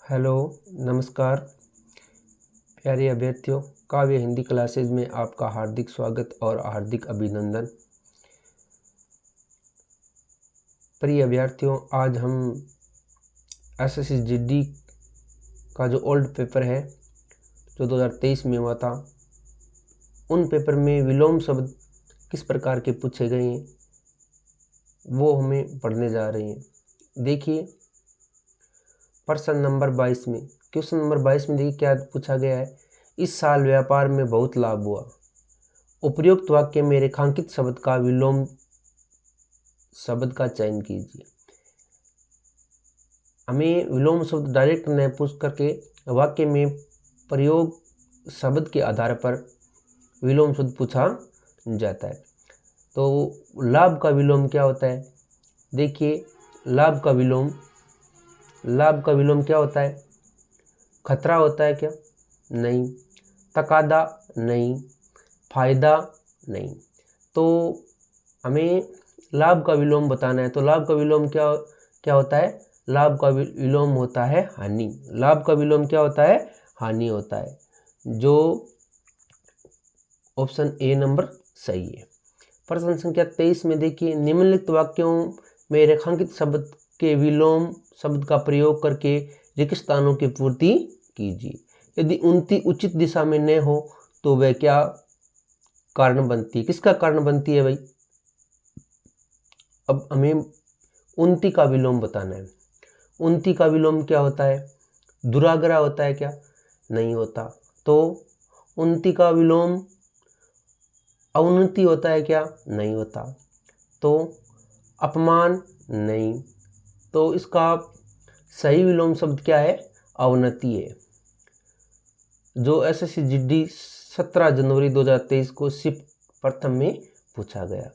Hello, नमस्कार प्यारे अभ्यर्थियों। काव्य हिंदी क्लासेज में आपका हार्दिक स्वागत और हार्दिक अभिनंदन। प्रिय अभ्यर्थियों, आज हम एसएससी जीडी का जो ओल्ड पेपर है जो 2023 में हुआ था, उन पेपर में विलोम शब्द किस प्रकार के पूछे गए हैं वो हमें पढ़ने जा रहे हैं। देखिए प्रश्न नंबर 22 में, क्वेश्चन नंबर 22 में देखिए क्या पूछा गया है। इस साल व्यापार में बहुत लाभ हुआ। उपयुक्त वाक्य में रेखांकित शब्द का विलोम शब्द का चयन कीजिए। हमें विलोम शब्द डायरेक्ट न पूछ करके वाक्य में प्रयोग शब्द के आधार पर विलोम शब्द पूछा जाता है। तो लाभ का विलोम क्या होता है? देखिए लाभ का विलोम क्या होता है? खतरा होता है क्या? नहीं। तकादा? नहीं। फायदा? नहीं। तो हमें लाभ का विलोम बताना है। तो लाभ का विलोम क्या होता है? लाभ का विलोम होता है हानि। लाभ का विलोम क्या होता है? हानि होता है, जो ऑप्शन ए नंबर सही है। प्रश्न संख्या 23 में देखिए, निम्नलिखित वाक्यों में रेखांकित शब्द के विलोम शब्द का प्रयोग करके रिक्त स्थानों की पूर्ति कीजिए। यदि उन्नति उचित दिशा में न हो तो वह क्या कारण बनती है? किसका कारण बनती है भाई? अब हमें उन्नति का विलोम बताना है। उन्नति का विलोम क्या होता है? दुराग्रह होता है क्या? नहीं होता। तो उन्नति का विलोम अवनति होता है क्या? नहीं होता। तो अपमान? नहीं। तो इसका सही विलोम शब्द क्या है? अवनति है, जो एसएससी जीडी 17 जनवरी 2023 को शिफ्ट प्रथम में पूछा गया।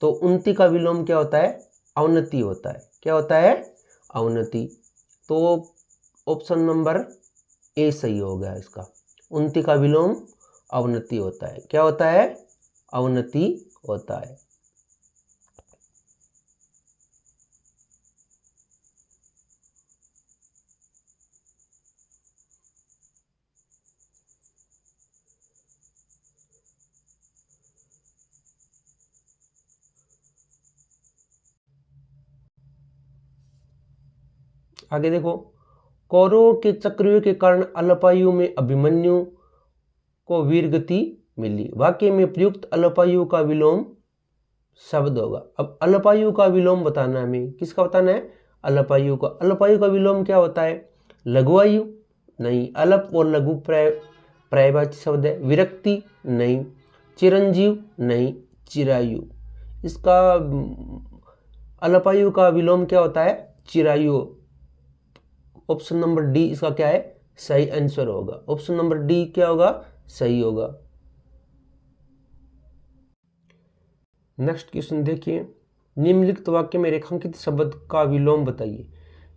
तो उन्नति का विलोम क्या होता है? अवनति होता है। क्या होता है? अवनति। तो ऑप्शन नंबर ए सही हो गया इसका। उन्नति का विलोम अवनति होता है। क्या होता है? अवनति होता है। आगे देखो, कौरवों के चक्रव्यूह के कारण अल्पायु में अभिमन्यु को वीरगति मिली। वाक्य में प्रयुक्त अल्पायु का विलोम शब्द होगा। अब अल्पायु का विलोम बताना है हमें। किसका बताना है? अल्पायु का। अल्पायु का विलोम क्या होता है? लघुआयु? नहीं। अल्प और लघु पर्यायवाची शब्द है। विरक्ति? नहीं। चिरंजीव? नहीं। चिरायु। इसका अल्पायु का विलोम क्या होता है? चिरायु। ऑप्शन नंबर डी इसका क्या है? सही आंसर होगा। ऑप्शन नंबर डी क्या होगा? सही होगा। नेक्स्ट क्वेश्चन देखिए, निम्नलिखित वाक्य में रेखांकित शब्द का विलोम बताइए।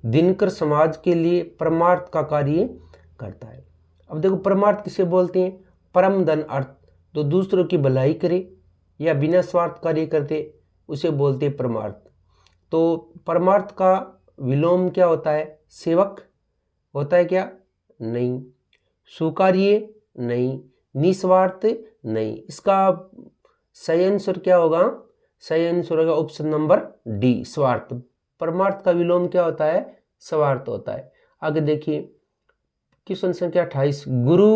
दिनकर समाज के लिए परमार्थ का कार्य करता है। अब देखो, परमार्थ किसे बोलते हैं? परम धन अर्थ, जो दूसरों की भलाई करे या बिना स्वार्थ कार्य करते, उसे बोलते हैं परमार्थ। तो परमार्थ का विलोम क्या होता है? सेवक होता है क्या? नहीं। सुकार्य? नहीं। निस्वार्थ? नहीं। इसका सही आंसर क्या होगा? सही आंसर होगा ऑप्शन नंबर डी, स्वार्थ। परमार्थ का विलोम क्या होता है? स्वार्थ होता है। आगे देखिए क्वेश्चन संख्या 28, गुरु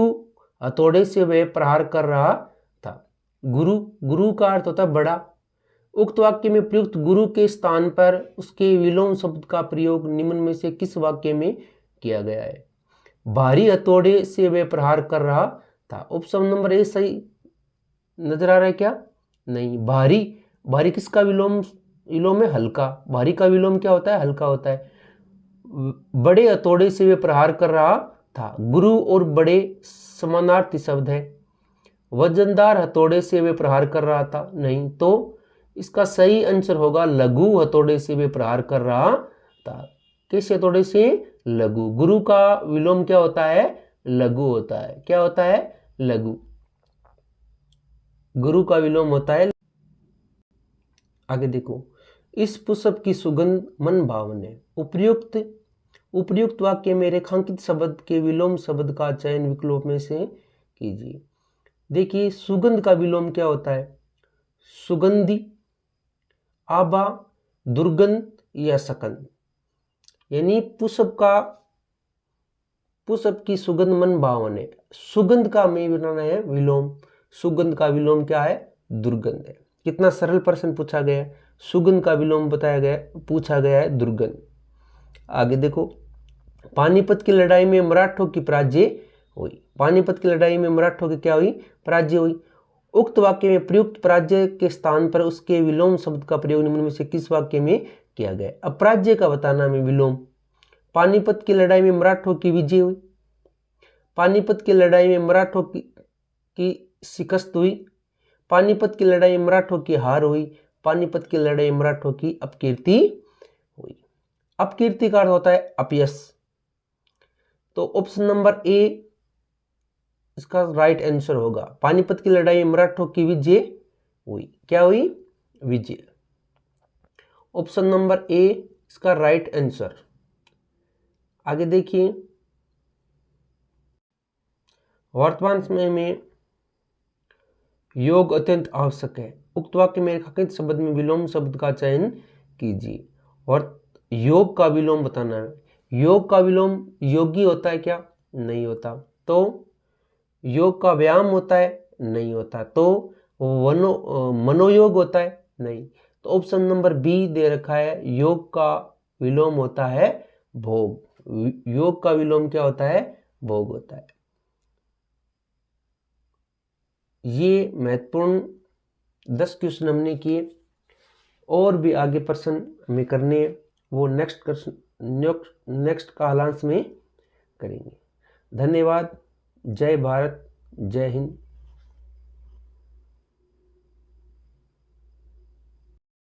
हथौड़े से वह प्रहार कर रहा था। गुरु का अर्थ होता है बड़ा। उक्त वाक्य में प्रयुक्त गुरु के स्थान पर उसके विलोम शब्द का प्रयोग निम्न में से किस वाक्य में किया गया है? भारी हथौड़े से वह प्रहार कर रहा था। ऑप्शन नंबर ए सही नजर आ रहा है क्या? नहीं। भारी किसका विलोम है? हल्का। भारी का विलोम क्या होता है? हल्का होता है। बड़े हथौड़े से वे प्रहार कर रहा था। गुरु और बड़े समानार्थी शब्द है। वजनदार हथौड़े से वे प्रहार कर रहा था, नहीं। तो इसका सही आंसर होगा लघु हथौड़े से वे प्रहार कर रहा था। किस हथौड़े से? लघु। गुरु का विलोम क्या होता है? लघु होता है। क्या होता है? लघु। गुरु का विलोम होता है। आगे देखो, इस पुष्प की सुगंध मन भावन है। उपयुक्त उपर्युक्त वाक्य में रेखांकित शब्द के विलोम शब्द का चयन विकल्प में से कीजिए। देखिए सुगंध का विलोम क्या होता है? सुगंधी, आभा, दुर्गंध या सकंद। यानी पुष्प की सुगंध मन भावन है। सुगंध का में बनाना है विलोम। सुगंध का विलोम क्या है? दुर्गंध है। कितना सरल प्रश्न पूछा गया है। सुगंध का विलोम पूछा गया है दुर्गंध। आगे देखो, पानीपत की लड़ाई में मराठों की पराजय हुई। पानीपत की लड़ाई में मराठों की क्या हुई? पराजय हुई। उक्त वाक्य में प्रयुक्त पराजय के स्थान पर उसके विलोम शब्द का प्रयोग निम्न में से किस वाक्य में किया गया? अब पराजय का बताना में विलोम। पानीपत की लड़ाई में मराठों की विजय हुई। पानीपत की लड़ाई में मराठों की शिकस्त हुई। पानीपत की लड़ाई में मराठों की हार हुई। पानीपत की लड़ाई में मराठों की अपकीर्ति हुई। अपकीर्ति का अर्थ होता है अपयश। तो ऑप्शन नंबर ए इसका राइट आंसर होगा। पानीपत की लड़ाई में मराठों की विजय हुई। क्या हुई? विजय। ऑप्शन नंबर ए इसका राइट आंसर। आगे देखिए, वर्तमान समय में योग अत्यंत आवश्यक है। उक्त वाक्य में रेखांकित शब्द में विलोम शब्द का चयन कीजिए और योग का विलोम बताना है। योग का विलोम योगी होता है क्या? नहीं होता। तो योग का व्यायाम होता है? नहीं होता। तो मनोयोग होता है? नहीं। तो ऑप्शन नंबर बी दे रखा है, योग का विलोम होता है भोग। योग का विलोम क्या होता है? भोग होता है। ये महत्वपूर्ण 10 क्वेश्चन हमने किए। और भी आगे प्रश्न हमें करने, वो नेक्स्ट कालांश में करेंगे। धन्यवाद। जय भारत, जय हिंद।